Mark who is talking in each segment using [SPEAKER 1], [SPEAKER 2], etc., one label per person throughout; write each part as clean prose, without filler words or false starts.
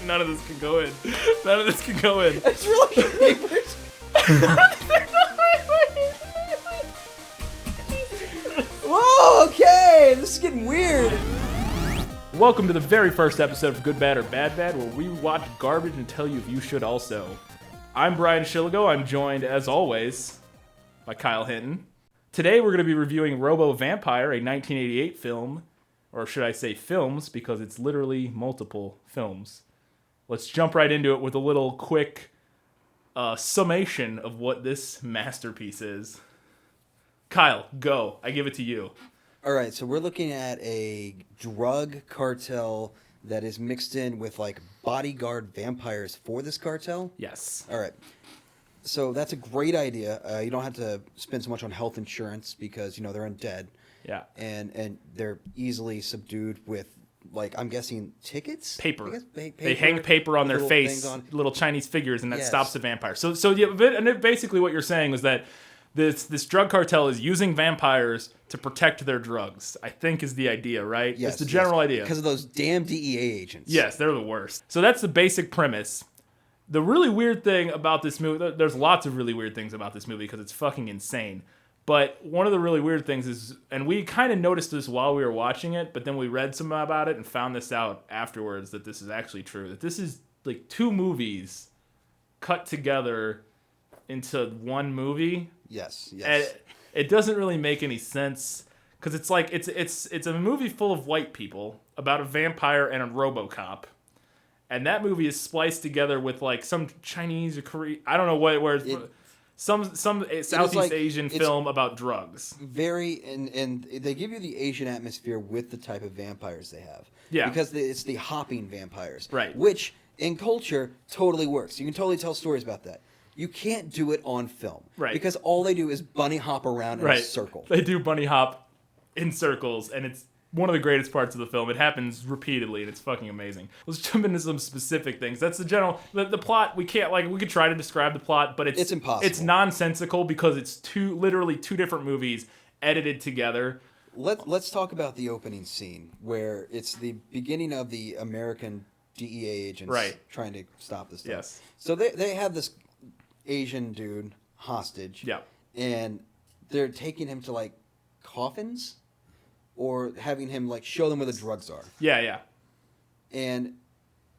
[SPEAKER 1] None of this can go in. None of this can go in.
[SPEAKER 2] It's really papers. Whoa, okay. This is getting weird.
[SPEAKER 1] Welcome to the very first episode of Good, Bad, or Bad Bad, where we watch garbage and tell you if you should also. I'm Brian Shilligo. I'm joined, as always, by Kyle Hinton. Today we're going to be reviewing Robo Vampire, a 1988 film, or should I say films, because it's literally multiple films. Let's jump right into it with a little quick summation of what this masterpiece is. Kyle, go. I give it to you.
[SPEAKER 2] All right, so we're looking at a drug cartel that is mixed in with like bodyguard vampires for this cartel.
[SPEAKER 1] Yes.
[SPEAKER 2] All right. So that's a great idea. You don't have to spend so much on health insurance because, you know, they're undead.
[SPEAKER 1] Yeah.
[SPEAKER 2] And they're easily subdued with, like, I'm guessing tickets?
[SPEAKER 1] Paper.
[SPEAKER 2] Paper.
[SPEAKER 1] They hang paper on their face, little Chinese figures, and that stops the vampire. So yeah, and basically what you're saying is that this drug cartel is using vampires to protect their drugs, I think is the idea, right?
[SPEAKER 2] Yes.
[SPEAKER 1] It's the general idea.
[SPEAKER 2] Because of those damn DEA agents.
[SPEAKER 1] Yes, they're the worst. So that's the basic premise. The really weird thing about this movie, there's lots of really weird things about this movie because it's fucking insane. But one of the really weird things is, and we kind of noticed this while we were watching it, but then we read some about it and found this out afterwards that this is actually true. That this is like two movies cut together into one movie.
[SPEAKER 2] Yes.
[SPEAKER 1] And it doesn't really make any sense because it's like it's a movie full of white people about a vampire and a RoboCop. And that movie is spliced together with like some Chinese or Korean, I don't know where some Southeast Asian film about drugs.
[SPEAKER 2] And they give you the Asian atmosphere with the type of vampires they have.
[SPEAKER 1] Yeah.
[SPEAKER 2] Because it's the hopping vampires.
[SPEAKER 1] Right.
[SPEAKER 2] Which in culture totally works. You can totally tell stories about that. You can't do it on film.
[SPEAKER 1] Right.
[SPEAKER 2] Because all they do is bunny hop around in a circle.
[SPEAKER 1] They do bunny hop in circles, and it's one of the greatest parts of the film. It happens repeatedly, and it's fucking amazing. Let's jump into some specific things. That's the general... The plot, we can't... we could try to describe the plot, but it's
[SPEAKER 2] impossible. It's
[SPEAKER 1] nonsensical because it's literally two different movies edited together.
[SPEAKER 2] Let's talk about the opening scene, where it's the beginning of the American DEA agents trying to stop this stuff.
[SPEAKER 1] Yes.
[SPEAKER 2] So they have this Asian dude hostage.
[SPEAKER 1] Yeah.
[SPEAKER 2] And they're taking him to, like, coffins? Or having him, like, show them where the drugs are.
[SPEAKER 1] Yeah.
[SPEAKER 2] And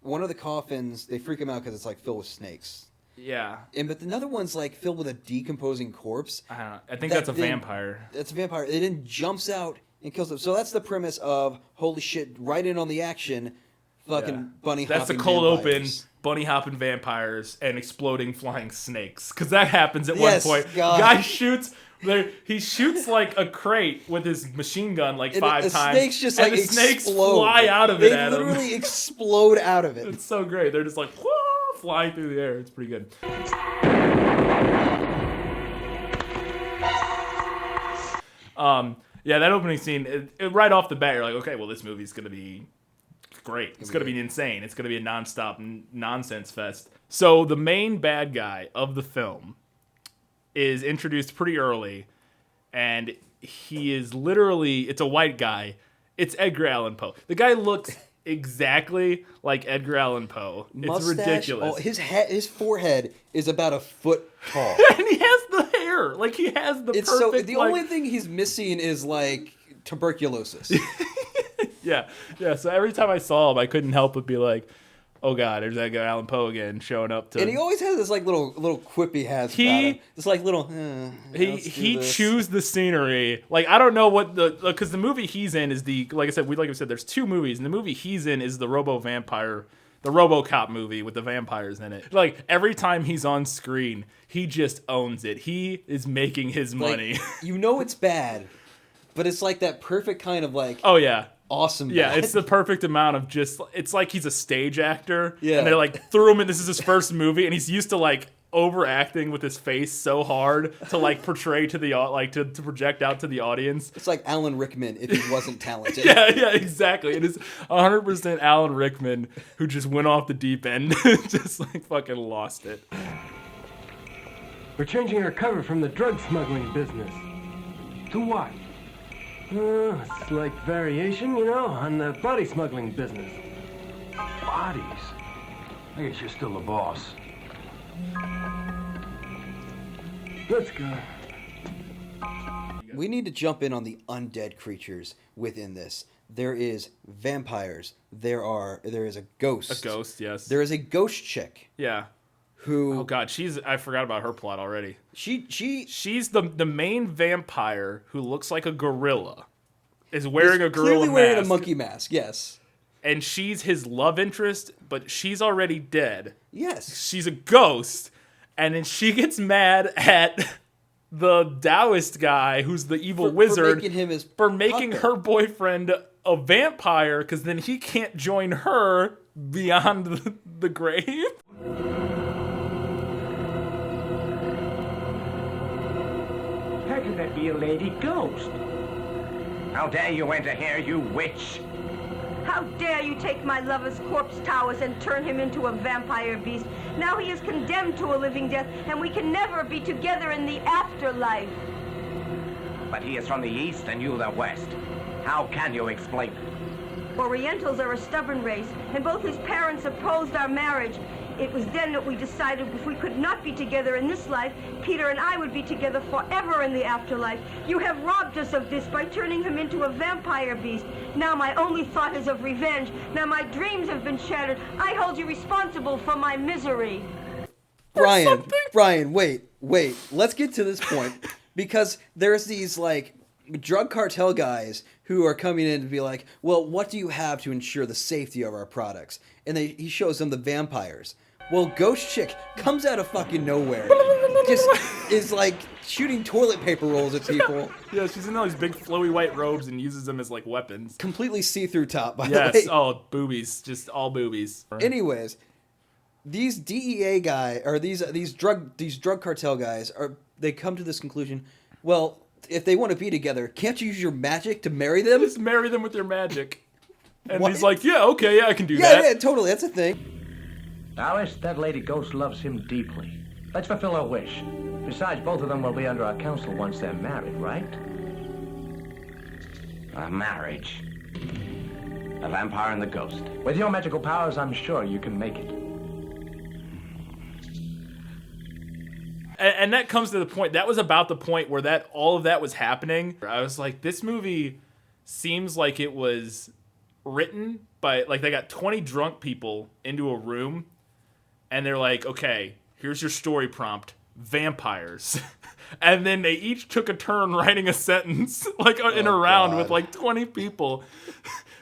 [SPEAKER 2] one of the coffins, they freak him out because it's, like, filled with snakes.
[SPEAKER 1] Yeah.
[SPEAKER 2] But another one's, like, filled with a decomposing corpse.
[SPEAKER 1] I don't know. I think that's a vampire.
[SPEAKER 2] That's a vampire. It then jumps out and kills them. So that's the premise of, holy shit, right in on the action, fucking bunny hopping
[SPEAKER 1] That's the cold
[SPEAKER 2] vampires.
[SPEAKER 1] open, bunny hopping vampires, and exploding flying snakes. Because that happens at one point.
[SPEAKER 2] God.
[SPEAKER 1] Guy shoots... He shoots like a crate with his machine gun like 5 times.
[SPEAKER 2] Snakes just
[SPEAKER 1] and
[SPEAKER 2] like
[SPEAKER 1] the snakes
[SPEAKER 2] explode.
[SPEAKER 1] fly out of it
[SPEAKER 2] They
[SPEAKER 1] at him.
[SPEAKER 2] literally explode out of it.
[SPEAKER 1] It's so great. They're just like whoa, flying through the air. It's pretty good. Yeah, that opening scene, right off the bat, you're like, okay, well, this movie's gonna be great. It's gonna be insane. It's gonna be a nonstop nonsense fest. So the main bad guy of the film is introduced pretty early, and he is literally, it's a white guy. It's Edgar Allan Poe. The guy looks exactly like Edgar Allan Poe. It's ridiculous.
[SPEAKER 2] His forehead is about a foot tall.
[SPEAKER 1] And he has the hair. Like, he has the perfect...
[SPEAKER 2] The only thing he's missing is, like, tuberculosis.
[SPEAKER 1] Yeah. So every time I saw him, I couldn't help but be like, oh God, there's Edgar Allan Poe again showing up to.
[SPEAKER 2] And he always has this like little quip he has about him. This like little.
[SPEAKER 1] He chews the scenery. Like, I don't know what because the movie he's in is like I said, there's two movies, and the movie he's in is the Robo Vampire, the RoboCop movie with the vampires in it. Like, every time he's on screen, he just owns it. He is making his money.
[SPEAKER 2] You know it's bad, but it's like that perfect kind of like.
[SPEAKER 1] Oh yeah.
[SPEAKER 2] Awesome.
[SPEAKER 1] Yeah,
[SPEAKER 2] bad.
[SPEAKER 1] it's the perfect amount of just, it's like he's a stage actor.
[SPEAKER 2] Yeah.
[SPEAKER 1] And they like threw him in, this is his first movie, and he's used to like overacting with his face so hard to like portray to the, like to project out to the audience.
[SPEAKER 2] It's like Alan Rickman if he wasn't talented.
[SPEAKER 1] Yeah, exactly. It is 100% Alan Rickman who just went off the deep end, just like fucking lost it.
[SPEAKER 3] We're changing our cover from the drug smuggling business. To what? It's like variation, on the body smuggling business.
[SPEAKER 4] Bodies?
[SPEAKER 3] I guess you're still the boss. Let's go.
[SPEAKER 2] We need to jump in on the undead creatures within this. There is vampires. There is a ghost.
[SPEAKER 1] A ghost, yes.
[SPEAKER 2] There is a ghost chick.
[SPEAKER 1] Yeah.
[SPEAKER 2] Who?
[SPEAKER 1] Oh god, I forgot about her plot already.
[SPEAKER 2] She's
[SPEAKER 1] the main vampire who looks like a gorilla. Is wearing a gorilla
[SPEAKER 2] clearly
[SPEAKER 1] mask.
[SPEAKER 2] wearing a monkey mask. Yes.
[SPEAKER 1] And she's his love interest, but she's already dead.
[SPEAKER 2] Yes.
[SPEAKER 1] She's a ghost, and then she gets mad at the Taoist guy who's the evil wizard
[SPEAKER 2] for making
[SPEAKER 1] her boyfriend a vampire, because then he can't join her beyond the grave.
[SPEAKER 3] How can that be a lady ghost?
[SPEAKER 4] How dare you enter here, you witch?
[SPEAKER 5] How dare you take my lover's corpse towers and turn him into a vampire beast? Now he is condemned to a living death, and we can never be together in the afterlife.
[SPEAKER 4] But he is from the east and you the west. How can you explain it?
[SPEAKER 5] Orientals are a stubborn race, and both his parents opposed our marriage. It was then that we decided if we could not be together in this life, Peter and I would be together forever in the afterlife. You have robbed us of this by turning him into a vampire beast. Now my only thought is of revenge. Now my dreams have been shattered. I hold you responsible for my misery.
[SPEAKER 2] Brian, wait. Let's get to this point. Because there's these, like, drug cartel guys who are coming in to be like, well, what do you have to ensure the safety of our products? And he shows them the vampires. Well, Ghost Chick comes out of fucking nowhere. Just is like shooting toilet paper rolls at people.
[SPEAKER 1] Yeah, she's in all these big flowy white robes and uses them as like weapons.
[SPEAKER 2] Completely see-through top, by the
[SPEAKER 1] Yes,
[SPEAKER 2] way.
[SPEAKER 1] oh, boobies. Just all boobies.
[SPEAKER 2] Anyways, these DEA guys, or these drug cartel guys, they come to this conclusion, well, if they want to be together, can't you use your magic to marry them?
[SPEAKER 1] Just marry them with your magic. And
[SPEAKER 2] What?
[SPEAKER 1] he's like, yeah, okay, yeah, I can do that.
[SPEAKER 2] Yeah, totally, that's a thing.
[SPEAKER 3] Alice, that lady ghost loves him deeply. Let's fulfill her wish. Besides, both of them will be under our counsel once they're married, right?
[SPEAKER 4] A marriage. A vampire and the ghost.
[SPEAKER 3] With your magical powers, I'm sure you can make it.
[SPEAKER 1] And that comes to the point. That was about the point where all of that was happening. I was like, this movie seems like it was written by, like, they got 20 drunk people into a room, and they're like, okay, here's your story prompt, vampires. And then they each took a turn writing a sentence, like, in a round with, like, 20 people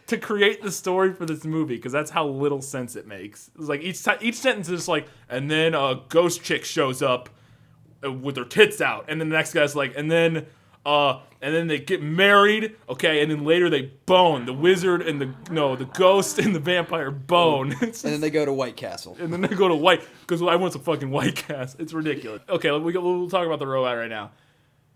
[SPEAKER 1] to create the story for this movie, because that's how little sense it makes. It's like, each sentence is like, and then a ghost chick shows up with their tits out, and then the next guy's like, and then they get married, okay, and then later they bone. The wizard and the ghost and the vampire bone.
[SPEAKER 2] And then they go to White Castle.
[SPEAKER 1] And then they go to White, because I want some fucking White Castle. It's ridiculous. Okay, we'll talk about the robot right now.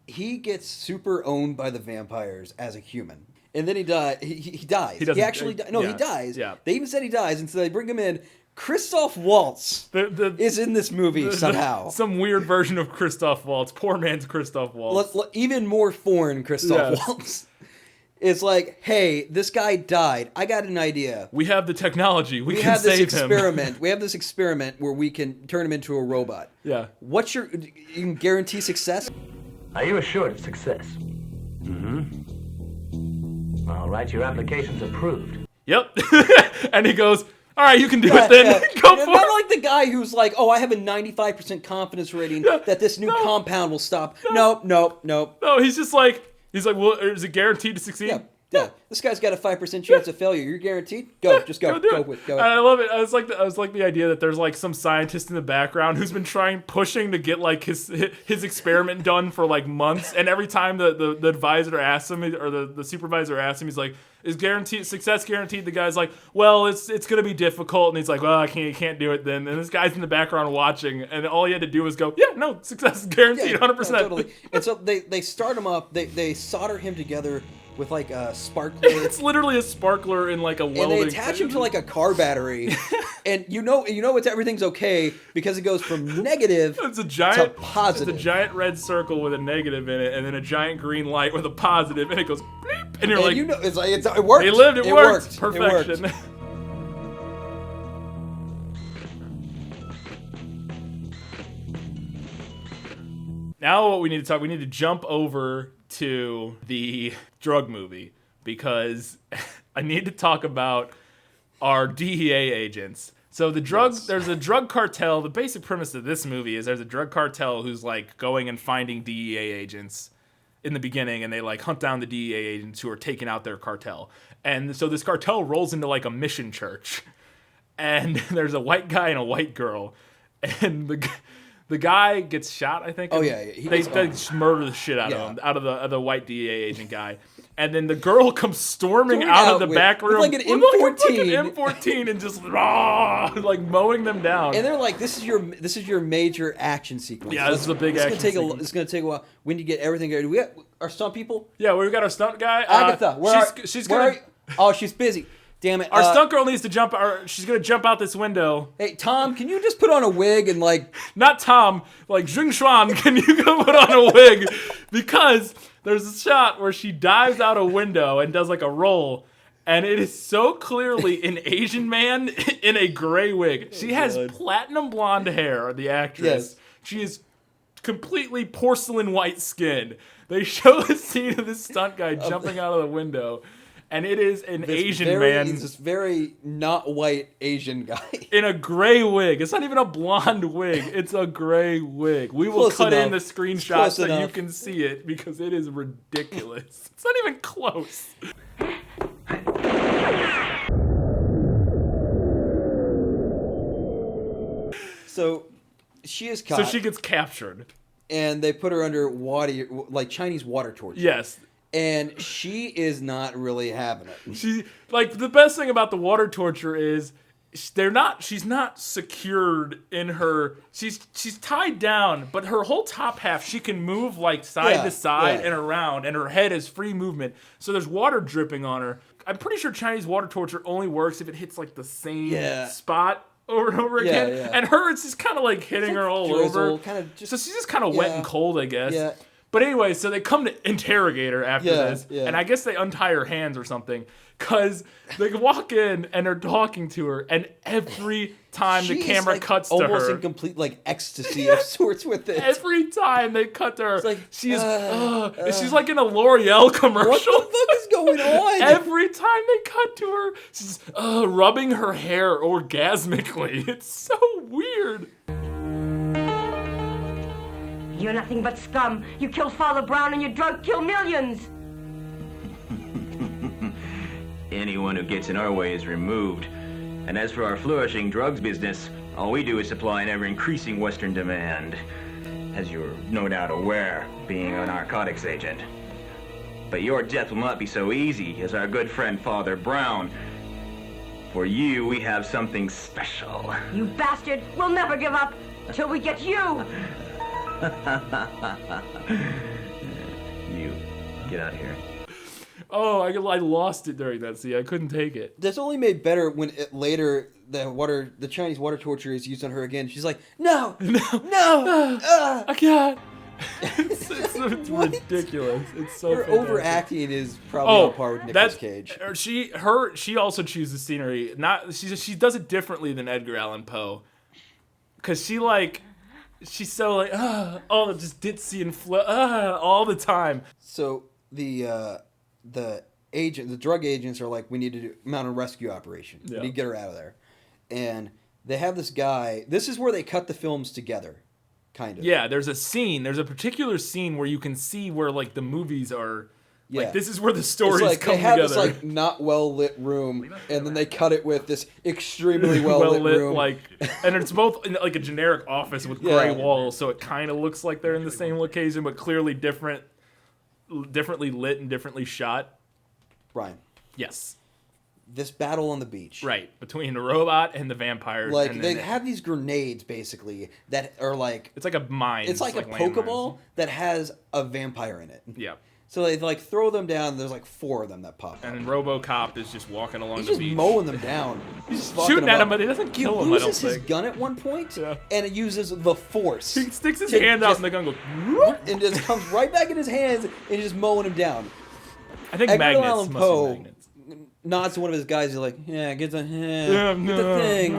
[SPEAKER 2] He gets super owned by the vampires as a human. And then he dies. He dies.
[SPEAKER 1] He
[SPEAKER 2] actually dies. No,
[SPEAKER 1] yeah,
[SPEAKER 2] he dies.
[SPEAKER 1] yeah.
[SPEAKER 2] They even said he dies, and so they bring him in. Christoph Waltz is in this movie somehow.
[SPEAKER 1] Some weird version of Christoph Waltz. Poor man's Christoph Waltz.
[SPEAKER 2] Even more foreign Christoph Waltz. It's like, hey, this guy died. I got an idea.
[SPEAKER 1] We have the technology. We can
[SPEAKER 2] have this
[SPEAKER 1] save him.
[SPEAKER 2] experiment. We have this experiment where we can turn him into a robot.
[SPEAKER 1] Yeah.
[SPEAKER 2] You can guarantee success?
[SPEAKER 3] Are you assured of success? Mm-hmm. All right, your application's approved.
[SPEAKER 1] Yep. And he goes, all right, you can do it then.
[SPEAKER 2] Yeah.
[SPEAKER 1] Go for
[SPEAKER 2] Not
[SPEAKER 1] it.
[SPEAKER 2] like the guy who's like, oh, I have a 95% confidence rating that this new compound will stop. Nope.
[SPEAKER 1] No, he's like, well, is it guaranteed to succeed?
[SPEAKER 2] Yeah. This guy's got a 5% chance of failure. You're guaranteed? Go. Just go.
[SPEAKER 1] Do
[SPEAKER 2] Go
[SPEAKER 1] it.
[SPEAKER 2] with it. Go.
[SPEAKER 1] And I love it. I was like the idea that there's like some scientist in the background who's been pushing to get like his experiment done for like months, and every time the advisor asks him, or the supervisor asks him, he's like, is success guaranteed? The guy's like, well, it's gonna be difficult, and he's like, well, I can't do it then. And this guy's in the background watching, and all he had to do was go, yeah, no, success is guaranteed, 100%.
[SPEAKER 2] No, totally. And so they start him up. They solder him together with like a sparkler.
[SPEAKER 1] It's literally a sparkler in like a welding.
[SPEAKER 2] And they attach him to like a car battery. And you know everything's okay because it goes from negative to positive.
[SPEAKER 1] It's a giant red circle with a negative in it, and then a giant green light with a positive, and it goes bleep, and you're like,
[SPEAKER 2] it worked.
[SPEAKER 1] They lived, it worked.
[SPEAKER 2] It
[SPEAKER 1] Perfection.
[SPEAKER 2] worked.
[SPEAKER 1] Now what we need to jump over to the drug movie because I need to talk about our DEA agents. So there's a drug cartel. The basic premise of this movie is there's a drug cartel who's like going and finding DEA agents in the beginning, and they like hunt down the DEA agents who are taking out their cartel. And so this cartel rolls into like a mission church, and there's a white guy and a white girl, and the guy gets shot, I think.
[SPEAKER 2] Oh yeah,
[SPEAKER 1] they just murder the shit out of him, out of the white DEA agent guy. And then the girl comes storming out of the back room
[SPEAKER 2] with like an M14,
[SPEAKER 1] like an M14, and just like mowing them down.
[SPEAKER 2] And they're like, "This is your major action sequence."
[SPEAKER 1] Yeah, this is a big action sequence.
[SPEAKER 2] It's gonna take a while. We need to get everything ready. Do we got our stunt people?
[SPEAKER 1] Yeah, we've got our stunt guy.
[SPEAKER 2] Agatha,
[SPEAKER 1] Oh,
[SPEAKER 2] she's busy. Damn it.
[SPEAKER 1] Our stunt girl needs to jump. She's gonna jump out this window.
[SPEAKER 2] Hey, Tom, can you just put on a wig and like?
[SPEAKER 1] Not Tom, like Jing Xuan. Can you go put on a wig? Because there's a shot where she dives out a window and does like a roll, and it is so clearly an Asian man in a gray wig. She has platinum blonde hair. The actress. Yes. She is completely porcelain white skin. They show the scene of this stunt guy jumping out of the window. And it is Asian man.
[SPEAKER 2] He's this very not white Asian guy.
[SPEAKER 1] In a gray wig. It's not even a blonde wig. It's a gray wig. We will cut in the screenshot so you can see it because it is ridiculous. It's not even close.
[SPEAKER 2] So she is caught.
[SPEAKER 1] So she gets captured.
[SPEAKER 2] And they put her under Chinese water torture.
[SPEAKER 1] Yes.
[SPEAKER 2] And she is not really having it.
[SPEAKER 1] She the best thing about the water torture is she's not secured in her. She's tied down, but her whole top half she can move like side to side and around, and her head is free movement. So there's water dripping on her. I'm pretty sure Chinese water torture only works if it hits like the same spot over and over again. Yeah. And her, it's just kind of like hitting her all over. So she's just kind of wet and cold, I guess. Yeah. But anyway, so they come to interrogate her after this, and I guess they untie her hands or something, because they walk in and they're talking to her, and every time the camera cuts to her...
[SPEAKER 2] almost in complete, ecstasy of sorts with it.
[SPEAKER 1] Every time they cut to her, she's like in a L'Oreal commercial.
[SPEAKER 2] What the fuck is going on?
[SPEAKER 1] Every time they cut to her, she's rubbing her hair orgasmically. It's so weird.
[SPEAKER 5] You're nothing but scum. You killed Father Brown and your drug killed millions.
[SPEAKER 6] Anyone who gets in our way is removed. And as for our flourishing drugs business, all we do is supply an ever-increasing Western demand. As you're no doubt aware, being a narcotics agent. But your death will not be so easy as our good friend Father Brown. For you, we have something special.
[SPEAKER 5] You bastard! We'll never give up till we get you!
[SPEAKER 6] You get out of here.
[SPEAKER 1] Oh, I lost it during that scene. I couldn't take it.
[SPEAKER 2] That's only made better when later the Chinese water torture is used on her again. She's like, no,
[SPEAKER 1] I can't. It's ridiculous. It's so.
[SPEAKER 2] Her
[SPEAKER 1] fantastic.
[SPEAKER 2] overacting is probably on par with Nicolas Cage.
[SPEAKER 1] She also chooses scenery. She does it differently than Edgar Allan Poe, because she's so just ditzy and all the time. So the drug agents are like, we need to mount a rescue operation. We need to get her out of there. And they have this guy. This is where they cut the films together, kind of. Yeah, there's a particular scene where you can see where the movies are. Yeah. Like, this is where the stories come together. They have this
[SPEAKER 2] not well lit room, and then they cut it with this extremely well lit room.
[SPEAKER 1] And it's both in a generic office with gray walls, so it kind of looks like they're in the same location, but clearly differently lit and differently shot.
[SPEAKER 2] Brian.
[SPEAKER 1] Yes.
[SPEAKER 2] This battle on the beach.
[SPEAKER 1] Right, between the robot and the vampires.
[SPEAKER 2] They have these grenades, basically, that are
[SPEAKER 1] it's like a mine.
[SPEAKER 2] It's like a Pokeball that has a vampire in it.
[SPEAKER 1] Yeah.
[SPEAKER 2] So they throw them down. And there's 4 of them that pop up.
[SPEAKER 1] And then RoboCop is just walking along the beach.
[SPEAKER 2] He's just mowing them down.
[SPEAKER 1] He's shooting at them, but he doesn't kill them.
[SPEAKER 2] He loses his gun at one point, and it uses the force.
[SPEAKER 1] He sticks his hand out, and the gun goes,
[SPEAKER 2] and just comes right back in his hands, and he's just mowing him down.
[SPEAKER 1] I think
[SPEAKER 2] Edgar
[SPEAKER 1] magnets
[SPEAKER 2] Allan
[SPEAKER 1] must
[SPEAKER 2] Poe
[SPEAKER 1] be magnets.
[SPEAKER 2] Nods to one of his guys. He's like, get the thing.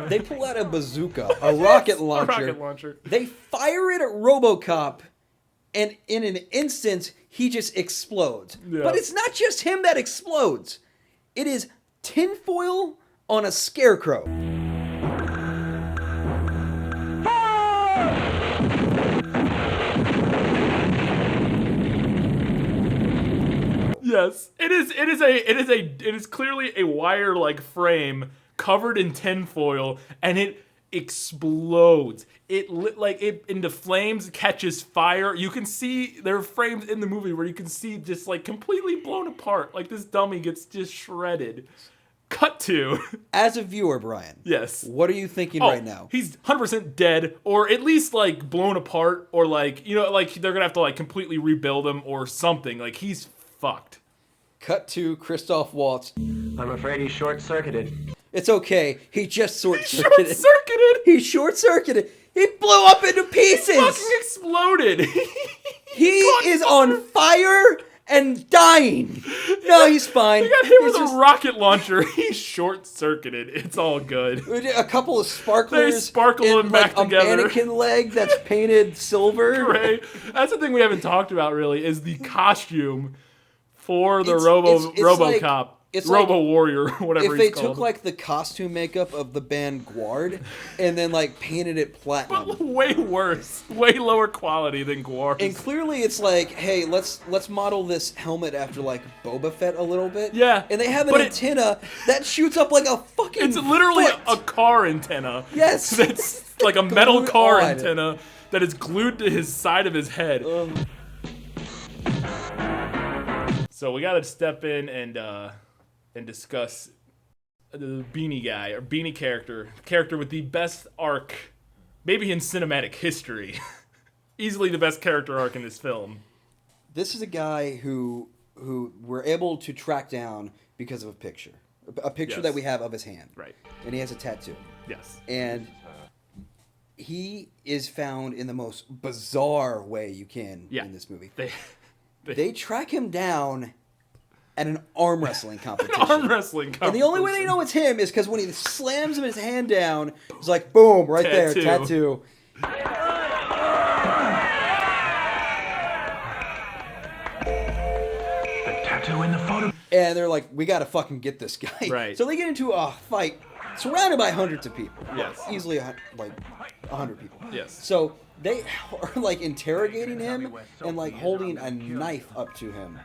[SPEAKER 2] They pull out a bazooka, a rocket launcher.
[SPEAKER 1] A rocket launcher.
[SPEAKER 2] They fire it at RoboCop. and in an instant, he just explodes.
[SPEAKER 1] Yeah.
[SPEAKER 2] But it's not just him that explodes. It is tinfoil on a scarecrow.
[SPEAKER 1] Yes, it is clearly a wire like frame covered in tinfoil, and it explodes. It lit like it into flames, catches fire. You can see there are frames in the movie where you can see just like completely blown apart. Like this dummy gets just shredded. Cut to.
[SPEAKER 2] As a viewer, Brian.
[SPEAKER 1] Yes.
[SPEAKER 2] What are you thinking right now?
[SPEAKER 1] He's 100% dead, or at least like blown apart, or like, you know, like they're gonna have to like completely rebuild him or something. Like he's fucked.
[SPEAKER 2] Cut to Christoph Waltz.
[SPEAKER 3] I'm afraid he's short-circuited.
[SPEAKER 2] It's okay. He just short-circuited.
[SPEAKER 1] Short-circuited.
[SPEAKER 2] He short-circuited. He blew up into pieces.
[SPEAKER 1] Fucking exploded.
[SPEAKER 2] He is on fire and dying. No, he's fine.
[SPEAKER 1] He got hit with
[SPEAKER 2] He's
[SPEAKER 1] a rocket launcher. He's short-circuited. It's all good.
[SPEAKER 2] a couple of sparklers.
[SPEAKER 1] They sparkle
[SPEAKER 2] in,
[SPEAKER 1] him back
[SPEAKER 2] like,
[SPEAKER 1] together.
[SPEAKER 2] A mannequin leg that's painted silver.
[SPEAKER 1] Right. That's the thing we haven't talked about really is the costume for the
[SPEAKER 2] It's
[SPEAKER 1] RoboCop.
[SPEAKER 2] it's
[SPEAKER 1] Robo
[SPEAKER 2] like
[SPEAKER 1] Warrior, whatever
[SPEAKER 2] if
[SPEAKER 1] he's
[SPEAKER 2] they
[SPEAKER 1] called.
[SPEAKER 2] took like the costume makeup of the band Guard and then like painted it platinum.
[SPEAKER 1] But way worse, way lower quality than Guar's.
[SPEAKER 2] And clearly it's like, hey, let's model this helmet after like Boba Fett a little bit.
[SPEAKER 1] Yeah,
[SPEAKER 2] And they have an
[SPEAKER 1] but
[SPEAKER 2] antenna that shoots up like a fucking
[SPEAKER 1] It's literally
[SPEAKER 2] foot.
[SPEAKER 1] a car antenna.
[SPEAKER 2] Yes.
[SPEAKER 1] That's like a metal
[SPEAKER 2] Glued
[SPEAKER 1] car
[SPEAKER 2] on.
[SPEAKER 1] antenna that is glued to his side of his head. So we gotta step in and discuss the beanie guy, or beanie character with the best arc, maybe in cinematic history. Easily the best character arc in this film.
[SPEAKER 2] This is a guy who we're able to track down because of a picture
[SPEAKER 1] Yes.
[SPEAKER 2] that we have of his hand.
[SPEAKER 1] Right.
[SPEAKER 2] And he has a tattoo.
[SPEAKER 1] Yes.
[SPEAKER 2] And he is found in the most bizarre way you can in this movie. They track him down at an arm wrestling competition. And the only way they know it's him is because when he slams his hand down, it's like, boom, right there, tattoo.
[SPEAKER 3] The tattoo in the photo.
[SPEAKER 2] And they're like, we got to fucking get this guy.
[SPEAKER 1] Right.
[SPEAKER 2] So they get into a fight surrounded by hundreds of people.
[SPEAKER 1] Yes.
[SPEAKER 2] Easily like 100 people.
[SPEAKER 1] Yes.
[SPEAKER 2] So they are like interrogating him and like holding a knife up to him.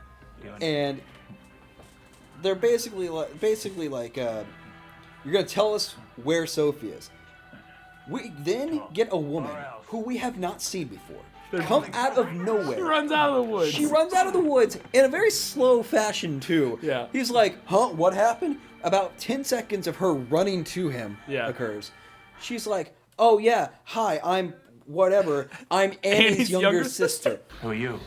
[SPEAKER 2] And they're basically like, you're going to tell us where Sophie is. We then get a woman who we have not seen before come out of nowhere.
[SPEAKER 1] She runs out of the woods.
[SPEAKER 2] She runs out of the woods in a very slow fashion, too.
[SPEAKER 1] Yeah.
[SPEAKER 2] He's like, huh, what happened? About 10 seconds of her running to him occurs. She's like, oh, yeah, hi, I'm whatever. I'm Annie's younger sister.
[SPEAKER 3] Who are you?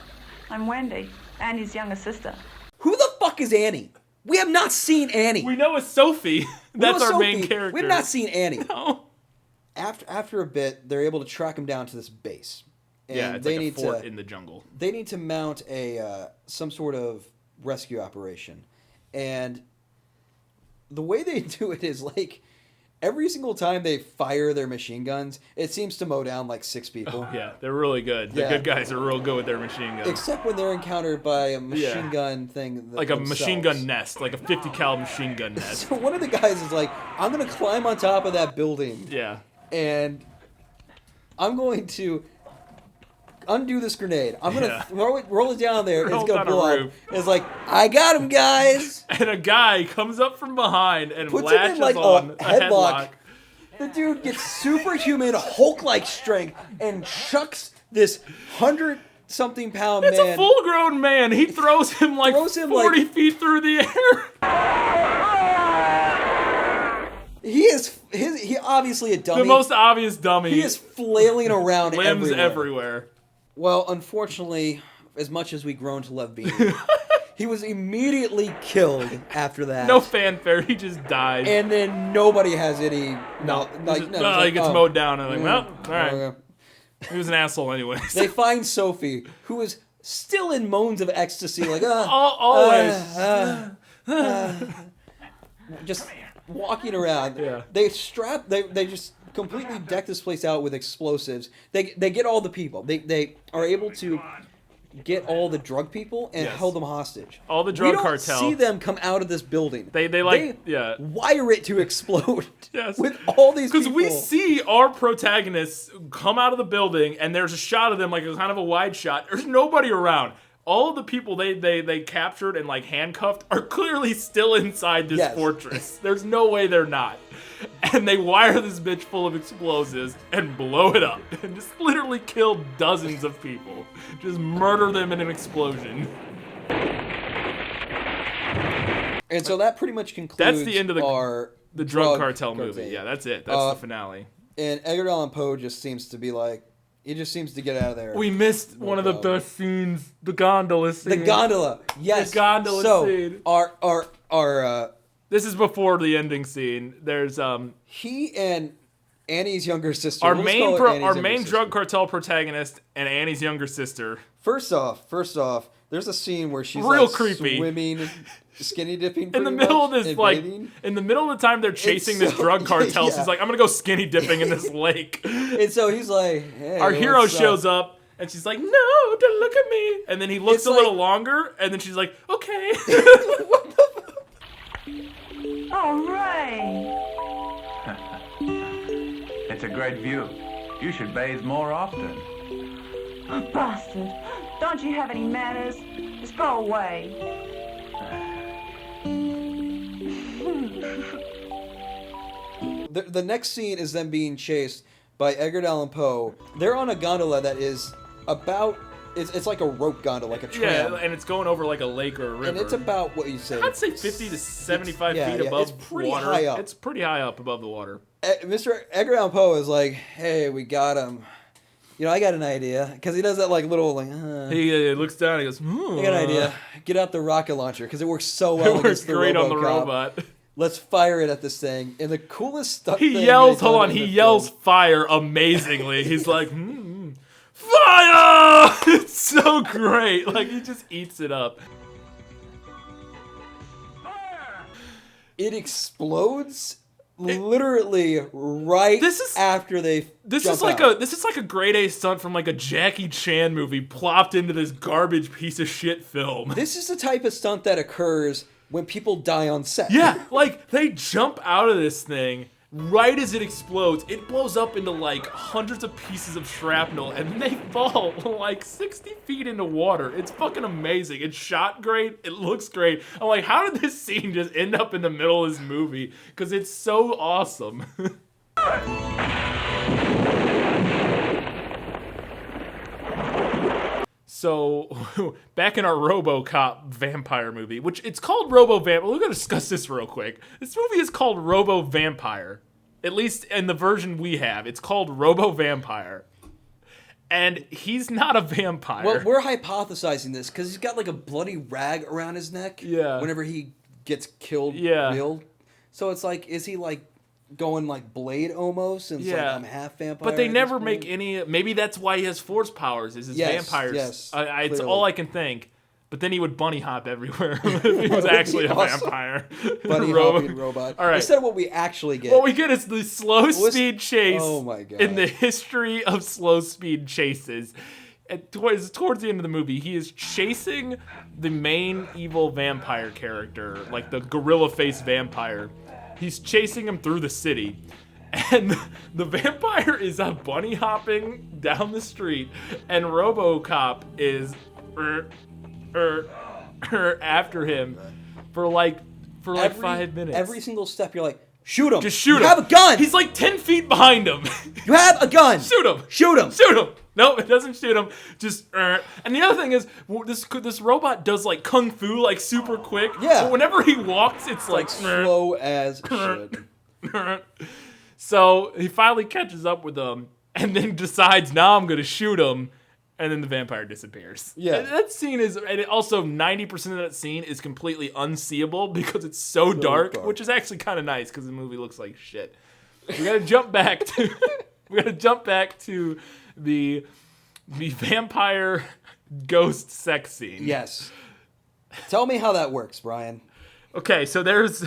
[SPEAKER 5] I'm Wendy, Annie's younger sister.
[SPEAKER 2] Who the fuck is Annie? We have not seen Annie.
[SPEAKER 1] We know it's Sophie. That's our
[SPEAKER 2] Sophie.
[SPEAKER 1] main character.
[SPEAKER 2] We have not seen Annie.
[SPEAKER 1] No.
[SPEAKER 2] After a bit, they're able to track him down to this base. And
[SPEAKER 1] Yeah, it's
[SPEAKER 2] they
[SPEAKER 1] like a
[SPEAKER 2] need
[SPEAKER 1] fort
[SPEAKER 2] to,
[SPEAKER 1] in the jungle.
[SPEAKER 2] They need to mount a some sort of rescue operation. And the way they do it is like every single time they fire their machine guns, it seems to mow down like 6 people.
[SPEAKER 1] Oh, yeah, they're really good. The
[SPEAKER 2] Yeah.
[SPEAKER 1] good guys are real good with their machine guns.
[SPEAKER 2] Except when they're encountered by a machine gun thing.
[SPEAKER 1] Like a machine gun
[SPEAKER 2] themselves.
[SPEAKER 1] nest, like a 50 cal machine gun nest.
[SPEAKER 2] So one of the guys is like, I'm going to climb on top of that building.
[SPEAKER 1] Yeah.
[SPEAKER 2] And I'm going to undo this grenade. I'm going to roll it down there. And it's
[SPEAKER 1] Roll
[SPEAKER 2] going to
[SPEAKER 1] down a
[SPEAKER 2] blow up.
[SPEAKER 1] roof.
[SPEAKER 2] It's like, I got him, guys.
[SPEAKER 1] And a guy comes up from behind and
[SPEAKER 2] Puts him
[SPEAKER 1] latches
[SPEAKER 2] in like
[SPEAKER 1] on
[SPEAKER 2] a headlock. The dude gets superhuman Hulk-like strength and chucks this 100-something pound
[SPEAKER 1] It's
[SPEAKER 2] man.
[SPEAKER 1] a full-grown man. He throws him like 40 feet through the air.
[SPEAKER 2] He obviously a dummy.
[SPEAKER 1] The most obvious dummy.
[SPEAKER 2] He is flailing around
[SPEAKER 1] limbs
[SPEAKER 2] everywhere.
[SPEAKER 1] everywhere.
[SPEAKER 2] Well, unfortunately, as much as we've grown to love Beanie, he was immediately killed after that.
[SPEAKER 1] No fanfare. He just dies.
[SPEAKER 2] And then nobody has any.
[SPEAKER 1] He gets mowed down. And well, all right.
[SPEAKER 2] Okay.
[SPEAKER 1] He was an asshole anyway.
[SPEAKER 2] They find Sophie, who is still in moans of ecstasy, like
[SPEAKER 1] always.
[SPEAKER 2] just walking around.
[SPEAKER 1] Yeah.
[SPEAKER 2] They just completely deck this place out with explosives. They get all the people. They are able to get all the drug people and hold them hostage.
[SPEAKER 1] All the drug cartel.
[SPEAKER 2] We don't see them come out of this building.
[SPEAKER 1] They
[SPEAKER 2] wire it to explode.
[SPEAKER 1] Yes.
[SPEAKER 2] With all these people.
[SPEAKER 1] Because we see our protagonists come out of the building, and there's a shot of them, like a kind of a wide shot. There's nobody around. All of the people they captured and like handcuffed are clearly still inside this fortress. There's no way they're not. And they wire this bitch full of explosives and blow it up. And just literally kill dozens of people. Just murder them in an explosion.
[SPEAKER 2] And so that pretty much concludes
[SPEAKER 1] that's the end of the drug cartel movie.
[SPEAKER 2] Thing.
[SPEAKER 1] Yeah, that's it. That's the finale.
[SPEAKER 2] And Edgar Allan Poe just seems to be like, he just seems to get out of there.
[SPEAKER 1] We missed one of the best scenes, the gondola scene.
[SPEAKER 2] The gondola, yes.
[SPEAKER 1] The gondola scene.
[SPEAKER 2] Our
[SPEAKER 1] this is before the ending scene. There's
[SPEAKER 2] he and Annie's younger sister.
[SPEAKER 1] Our main drug cartel protagonist and Annie's younger sister.
[SPEAKER 2] First off, there's a scene where she's
[SPEAKER 1] real
[SPEAKER 2] like
[SPEAKER 1] creepy.
[SPEAKER 2] Swimming, skinny dipping
[SPEAKER 1] in the middle of this, like in the middle of the time they're chasing this drug cartel. She's like, I'm gonna go skinny dipping in this lake.
[SPEAKER 2] And so he's like, hey,
[SPEAKER 1] our hero shows up. And she's like, no, don't look at me. And then he looks a little longer, and then she's like, okay.
[SPEAKER 5] All right.
[SPEAKER 7] It's a great view. You should bathe more often.
[SPEAKER 5] Bastard. Don't you have any manners? Just go away.
[SPEAKER 2] The next scene is them being chased by Edgar Allan Poe. They're on a gondola that is about... It's like a rope gondola, like a tram.
[SPEAKER 1] Yeah, and it's going over like a lake or a river.
[SPEAKER 2] And it's about, what you say...
[SPEAKER 1] I'd say 50 to 75 feet above
[SPEAKER 2] it's pretty
[SPEAKER 1] water.
[SPEAKER 2] High up.
[SPEAKER 1] It's pretty high up above the water.
[SPEAKER 2] Mr. Edgar Allan Poe is like, hey, we got him. You know, I got an idea. Because he does that like little like...
[SPEAKER 1] He looks down and he goes,
[SPEAKER 2] I got an idea. Get out the rocket launcher, because it works so well against the
[SPEAKER 1] great
[SPEAKER 2] Robo
[SPEAKER 1] on the robot.
[SPEAKER 2] Let's fire it at this thing. And the coolest stuff...
[SPEAKER 1] He yells fire amazingly. He's like, fire! It's so great. Like, he just eats it up.
[SPEAKER 2] It explodes literally right after they
[SPEAKER 1] This is like a grade A stunt from like a Jackie Chan movie plopped into this garbage piece of shit film.
[SPEAKER 2] This is the type of stunt that occurs when people die on set.
[SPEAKER 1] Yeah, like they jump out of this thing right as it explodes. It blows up into like hundreds of pieces of shrapnel and they fall like 60 feet into water. It's fucking amazing. It's shot great. It looks great. I'm like, how did this scene just end up in the middle of this movie? Because it's so awesome. So, back in our RoboCop vampire movie, which it's called Robo Vampire. We're going to discuss this real quick. This movie is called Robo Vampire. At least in the version we have. It's called Robo Vampire. And he's not a vampire.
[SPEAKER 2] Well, we're hypothesizing this because he's got like a bloody rag around his neck.
[SPEAKER 1] Yeah.
[SPEAKER 2] Whenever he gets killed.
[SPEAKER 1] Yeah.
[SPEAKER 2] Killed. So it's like, is he like going like Blade almost? And it's like, I'm half vampire.
[SPEAKER 1] But they never make any... Maybe that's why he has force powers, is his vampires.
[SPEAKER 2] Yes,
[SPEAKER 1] it's all I can think. But then he would bunny hop everywhere if he was actually a vampire.
[SPEAKER 2] Bunny hopping robot.
[SPEAKER 1] All right.
[SPEAKER 2] Instead of what we actually get.
[SPEAKER 1] What we get is the slow speed chase in the history of slow speed chases. Towards the end of the movie, he is chasing the main evil vampire character, like the gorilla face vampire. He's chasing him through the city. And the vampire is bunny hopping down the street, and RoboCop is after him for like 5 minutes.
[SPEAKER 2] Every single step, you're like, shoot him.
[SPEAKER 1] Just shoot him.
[SPEAKER 2] You have a gun.
[SPEAKER 1] He's like 10 feet behind him.
[SPEAKER 2] You have a gun.
[SPEAKER 1] Shoot him.
[SPEAKER 2] Shoot him.
[SPEAKER 1] Shoot him. No, it doesn't shoot him. Just and the other thing is, this robot does like kung fu like super quick.
[SPEAKER 2] Yeah.
[SPEAKER 1] But whenever he walks, it's like
[SPEAKER 2] slow as shit.
[SPEAKER 1] So he finally catches up with him, and then decides, now I'm gonna shoot him. And then the vampire disappears. Yeah. And that scene is, and it also 90% of that scene is completely unseeable because it's so dark, which is actually kind of nice because the movie looks like shit. We gotta jump back to the vampire ghost sex scene.
[SPEAKER 2] Yes. Tell me how that works, Brian.
[SPEAKER 1] Okay, so there's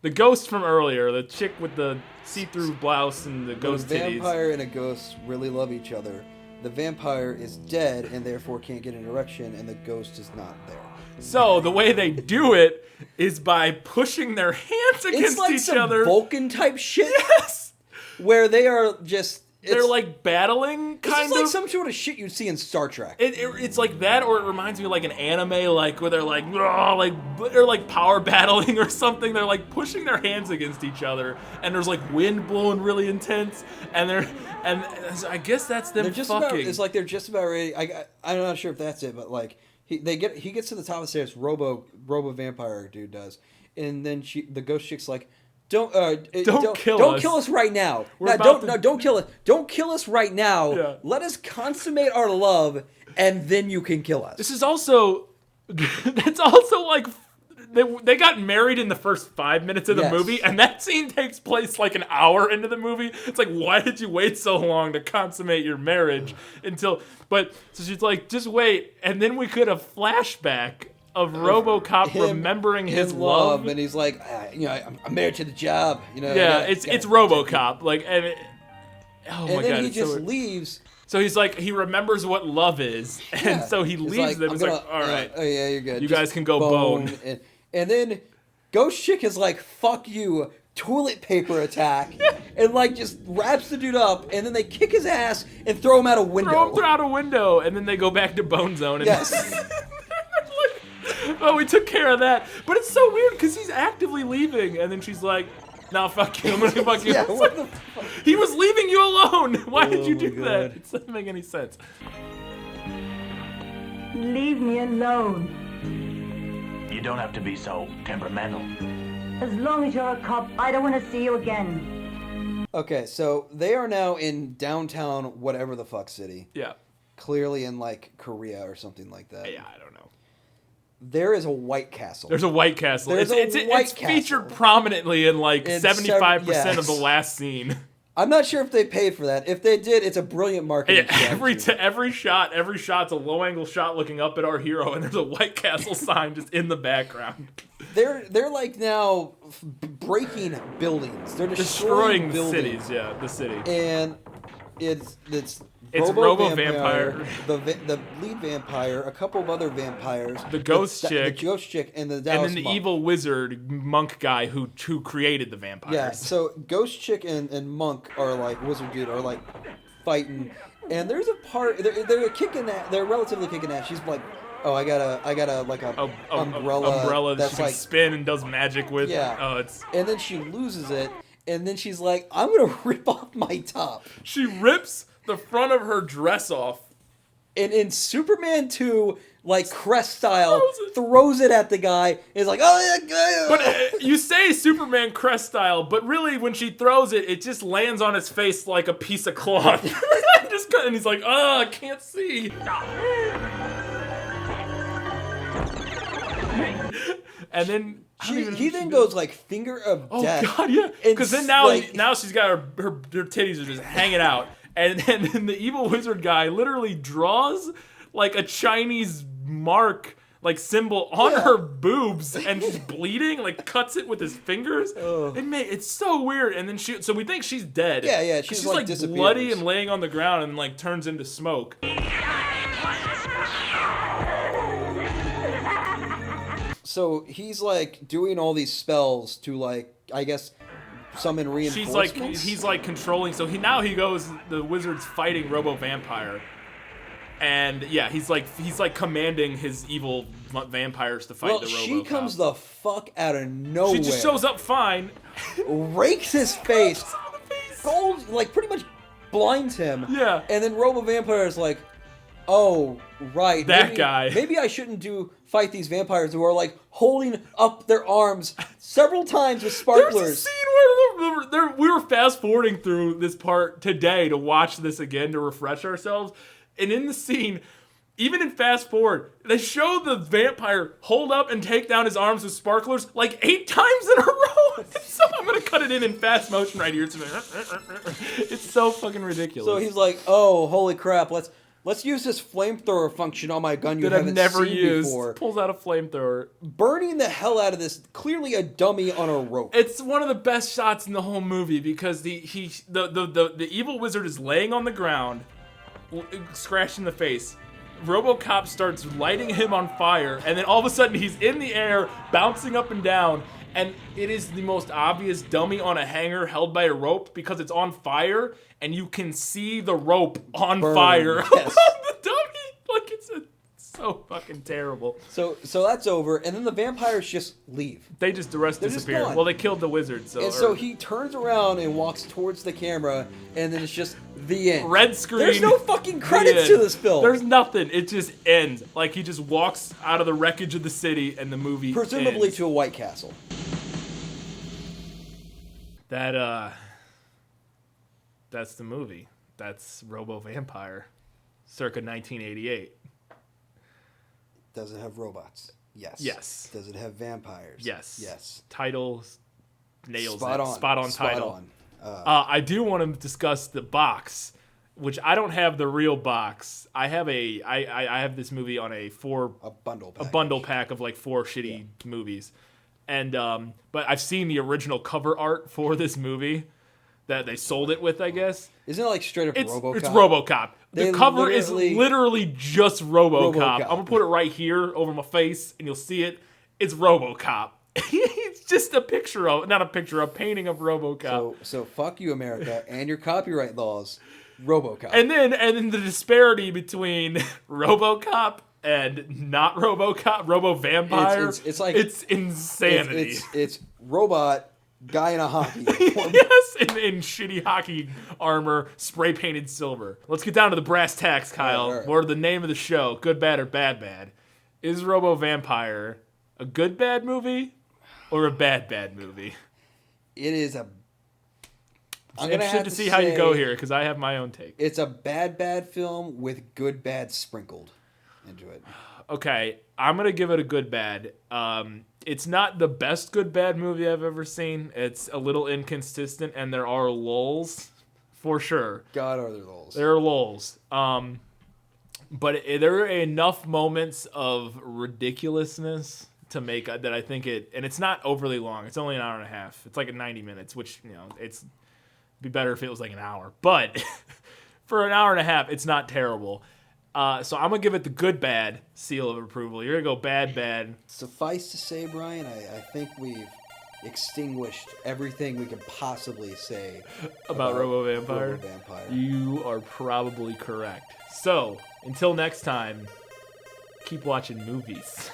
[SPEAKER 1] The ghost from earlier, the chick with the see-through blouse and the ghost
[SPEAKER 2] The
[SPEAKER 1] titties.
[SPEAKER 2] vampire and a ghost really love each other. The vampire is dead and therefore can't get an erection, and the ghost is not there.
[SPEAKER 1] So the way they do it is by pushing their hands against
[SPEAKER 2] It's like
[SPEAKER 1] each
[SPEAKER 2] some
[SPEAKER 1] other.
[SPEAKER 2] Vulcan type shit.
[SPEAKER 1] Yes.
[SPEAKER 2] Where they are just...
[SPEAKER 1] They're like battling,
[SPEAKER 2] This
[SPEAKER 1] kind
[SPEAKER 2] is
[SPEAKER 1] of.
[SPEAKER 2] like some sort of shit you'd see in Star Trek.
[SPEAKER 1] It's like that, or it reminds me of like an anime, like where they're like, they're like power battling or something. They're like pushing their hands against each other, and there's like wind blowing really intense, and I guess that's them
[SPEAKER 2] They're just
[SPEAKER 1] fucking.
[SPEAKER 2] about. It's like they're just about ready. I'm not sure if that's it, but like he gets to the top of the stairs. Robo Vampire dude does, and then the ghost chick's like, Don't kill us right now. Don't kill us. Don't kill us right now.
[SPEAKER 1] Yeah.
[SPEAKER 2] Let us consummate our love, and then you can kill us.
[SPEAKER 1] This is also, that's also like, they got married in the first 5 minutes of the
[SPEAKER 2] Yes.
[SPEAKER 1] movie, and that scene takes place like an hour into the movie. It's like, why did you wait so long to consummate your marriage so she's like, just wait, and then we could have flashback of RoboCop remembering his love,
[SPEAKER 2] and he's like, I'm married to the job.
[SPEAKER 1] It's RoboCop, like, and oh my god,
[SPEAKER 2] then he
[SPEAKER 1] it's
[SPEAKER 2] just
[SPEAKER 1] so
[SPEAKER 2] leaves.
[SPEAKER 1] So he's like, he remembers what love is, and so he leaves them. He's like, all right,
[SPEAKER 2] oh yeah, you're good.
[SPEAKER 1] You
[SPEAKER 2] Just
[SPEAKER 1] guys can go bone.
[SPEAKER 2] And then Ghost Chick is like, fuck you, toilet paper attack, and like just wraps the dude up, and then they kick his ass and throw him out a window.
[SPEAKER 1] Throw him out a window, and then they go back to Bone Zone. And
[SPEAKER 2] Yes.
[SPEAKER 1] oh, we took care of that. But it's so weird because he's actively leaving, and then she's like, "No, fuck you. I'm gonna fuck you."
[SPEAKER 2] Yeah,
[SPEAKER 1] It's
[SPEAKER 2] what
[SPEAKER 1] like,
[SPEAKER 2] the fuck?
[SPEAKER 1] he was leaving you alone. Why did you
[SPEAKER 2] my
[SPEAKER 1] do that?
[SPEAKER 2] God.
[SPEAKER 1] It doesn't make any sense.
[SPEAKER 5] Leave me alone.
[SPEAKER 7] You don't have to be so temperamental.
[SPEAKER 5] As long as you're a cop, I don't want to see you again.
[SPEAKER 2] Okay, so they are now in downtown whatever the fuck city.
[SPEAKER 1] Yeah.
[SPEAKER 2] Clearly in like Korea or something like that.
[SPEAKER 1] Yeah, I don't know.
[SPEAKER 2] There is a White Castle.
[SPEAKER 1] There's a White Castle.
[SPEAKER 2] There's
[SPEAKER 1] It's
[SPEAKER 2] a White
[SPEAKER 1] featured
[SPEAKER 2] Castle.
[SPEAKER 1] prominently in like
[SPEAKER 2] In
[SPEAKER 1] 75%
[SPEAKER 2] yes.
[SPEAKER 1] of the last scene.
[SPEAKER 2] I'm not sure if they paid for that. If they did, it's a brilliant marketing strategy.
[SPEAKER 1] Every shot's a low angle shot looking up at our hero, and there's a White Castle sign just in the background.
[SPEAKER 2] They're like now breaking buildings. They're
[SPEAKER 1] Destroying the
[SPEAKER 2] buildings.
[SPEAKER 1] cities, yeah, the city.
[SPEAKER 2] And it's
[SPEAKER 1] Robo Vampire,
[SPEAKER 2] the lead vampire, a couple of other vampires,
[SPEAKER 1] the ghost chick,
[SPEAKER 2] and the
[SPEAKER 1] and
[SPEAKER 2] Dallas
[SPEAKER 1] then the
[SPEAKER 2] monk.
[SPEAKER 1] evil wizard monk guy who created the vampires.
[SPEAKER 2] Yeah, so Ghost Chick and Monk are like Wizard Dude are like fighting, and there's a part they're kicking that they're relatively kicking that. She's like, oh, I got a like a umbrella
[SPEAKER 1] that
[SPEAKER 2] that's
[SPEAKER 1] she can
[SPEAKER 2] like
[SPEAKER 1] spin and does magic with.
[SPEAKER 2] Yeah.
[SPEAKER 1] Oh, it's.
[SPEAKER 2] And then she loses it, and then she's like, I'm gonna rip off my top.
[SPEAKER 1] She rips the front of her dress off.
[SPEAKER 2] And in Superman 2, like Crest style, throws it at the guy. Is like, oh yeah.
[SPEAKER 1] But you say Superman crest style, but really when she throws it, it just lands on his face like a piece of cloth. And he's like, oh, I can't see. And then
[SPEAKER 2] he then goes like finger of death.
[SPEAKER 1] Oh god, yeah. Because then now she's got her titties are just hanging out. And then the evil wizard guy literally draws like a Chinese mark, like symbol on her boobs, and she's bleeding, like cuts it with his fingers. It's so weird. And then so we think she's dead.
[SPEAKER 2] Yeah, she's like
[SPEAKER 1] bloody and laying on the ground and like turns into smoke.
[SPEAKER 2] So he's like doing all these spells to like, I guess, summon reinforcements.
[SPEAKER 1] He's like controlling. So he goes. The wizard's fighting Robo Vampire, and yeah, he's like commanding his evil vampires to fight the Robo.
[SPEAKER 2] She comes the fuck out of nowhere.
[SPEAKER 1] She just shows up fine,
[SPEAKER 2] rakes his face, gold, like pretty much blinds him.
[SPEAKER 1] Yeah,
[SPEAKER 2] and then Robo Vampire is like, oh right,
[SPEAKER 1] that guy.
[SPEAKER 2] Maybe I shouldn't fight these vampires who are like holding up their arms several times with sparklers.
[SPEAKER 1] There's a scene where we were fast forwarding through this part today to watch this again to refresh ourselves, and in the scene, even in fast forward, they show the vampire hold up and take down his arms with sparklers like 8 times in a row. So I'm gonna cut it in fast motion right here. It's so fucking ridiculous.
[SPEAKER 2] So he's like, oh holy crap, let's use this flamethrower function on my gun you
[SPEAKER 1] that I've
[SPEAKER 2] haven't
[SPEAKER 1] never
[SPEAKER 2] seen
[SPEAKER 1] used.
[SPEAKER 2] before.
[SPEAKER 1] Pulls out a flamethrower.
[SPEAKER 2] Burning the hell out of this, clearly a dummy on a rope.
[SPEAKER 1] It's one of the best shots in the whole movie because the evil wizard is laying on the ground, scratched in the face. RoboCop starts lighting him on fire, and then all of a sudden he's in the air, bouncing up and down, and it is the most obvious dummy on a hanger held by a rope because it's on fire, and you can see the rope on fire
[SPEAKER 2] Yes.
[SPEAKER 1] above the dummy. Like, it's so fucking terrible.
[SPEAKER 2] So that's over, and then the vampires just leave.
[SPEAKER 1] They just, the rest
[SPEAKER 2] They're just
[SPEAKER 1] disappear.
[SPEAKER 2] gone.
[SPEAKER 1] Well, they killed the wizard, so.
[SPEAKER 2] And so he turns around and walks towards the camera, and then it's just the end.
[SPEAKER 1] Red screen.
[SPEAKER 2] There's no fucking credits
[SPEAKER 1] the
[SPEAKER 2] to this film.
[SPEAKER 1] There's nothing. It just ends. Like, he just walks out of the wreckage of the city, and the movie
[SPEAKER 2] Presumably
[SPEAKER 1] ends.
[SPEAKER 2] to a White Castle.
[SPEAKER 1] That's the movie. That's Robo Vampire, circa 1988.
[SPEAKER 2] Does it have robots? Yes.
[SPEAKER 1] Yes.
[SPEAKER 2] Does it have vampires?
[SPEAKER 1] Yes.
[SPEAKER 2] Yes.
[SPEAKER 1] Title nails
[SPEAKER 2] Spot
[SPEAKER 1] it.
[SPEAKER 2] on.
[SPEAKER 1] Spot on
[SPEAKER 2] Spot
[SPEAKER 1] title.
[SPEAKER 2] on.
[SPEAKER 1] I do want to discuss the box, which I don't have the real box. I have I have this movie on a bundle pack of like 4 shitty movies, and but I've seen the original cover art for this movie that they sold it with, I guess.
[SPEAKER 2] Isn't it like straight up RoboCop?
[SPEAKER 1] It's RoboCop.
[SPEAKER 2] They
[SPEAKER 1] The cover is
[SPEAKER 2] literally-
[SPEAKER 1] literally just RoboCop.
[SPEAKER 2] RoboCop.
[SPEAKER 1] I'm gonna put it right here over my face, and you'll see it. It's RoboCop. It's just a picture of, not a picture, a painting of RoboCop.
[SPEAKER 2] So fuck you, America, and your copyright laws. RoboCop.
[SPEAKER 1] And then the disparity between RoboCop and not RoboCop, Robo Vampire.
[SPEAKER 2] It's like
[SPEAKER 1] it's insanity.
[SPEAKER 2] It's robot guy in a hockey uniform.
[SPEAKER 1] Yes, in shitty hockey armor, spray painted silver. Let's get down to the brass tacks, Kyle.
[SPEAKER 2] All right.
[SPEAKER 1] Or the name of the show, Good, Bad, or Bad, Bad. Is Robo Vampire a good, bad movie or a bad, bad movie?
[SPEAKER 2] It is a...
[SPEAKER 1] I'm interested to see how you go here, because I have my own take.
[SPEAKER 2] It's a bad film with good, bad sprinkled into it.
[SPEAKER 1] Okay, I'm going to give it a good, bad. It's not the best good, bad movie I've ever seen. It's a little inconsistent, and there are lulls, for sure.
[SPEAKER 2] God, are there lulls.
[SPEAKER 1] There are lulls. But there are enough moments of ridiculousness to make that I think it... And it's not overly long. It's only an hour and a half. It's like 90 minutes, which, you know, it'd be better if it was like an hour. But for an hour and a half, it's not terrible. So I'm going to give it the good, bad seal of approval. You're going to go bad, bad.
[SPEAKER 2] Suffice to say, Brian, I think we've extinguished everything we could possibly say
[SPEAKER 1] About Robo Vampire.
[SPEAKER 2] Robo Vampire.
[SPEAKER 1] You are probably correct. So, until next time, keep watching movies.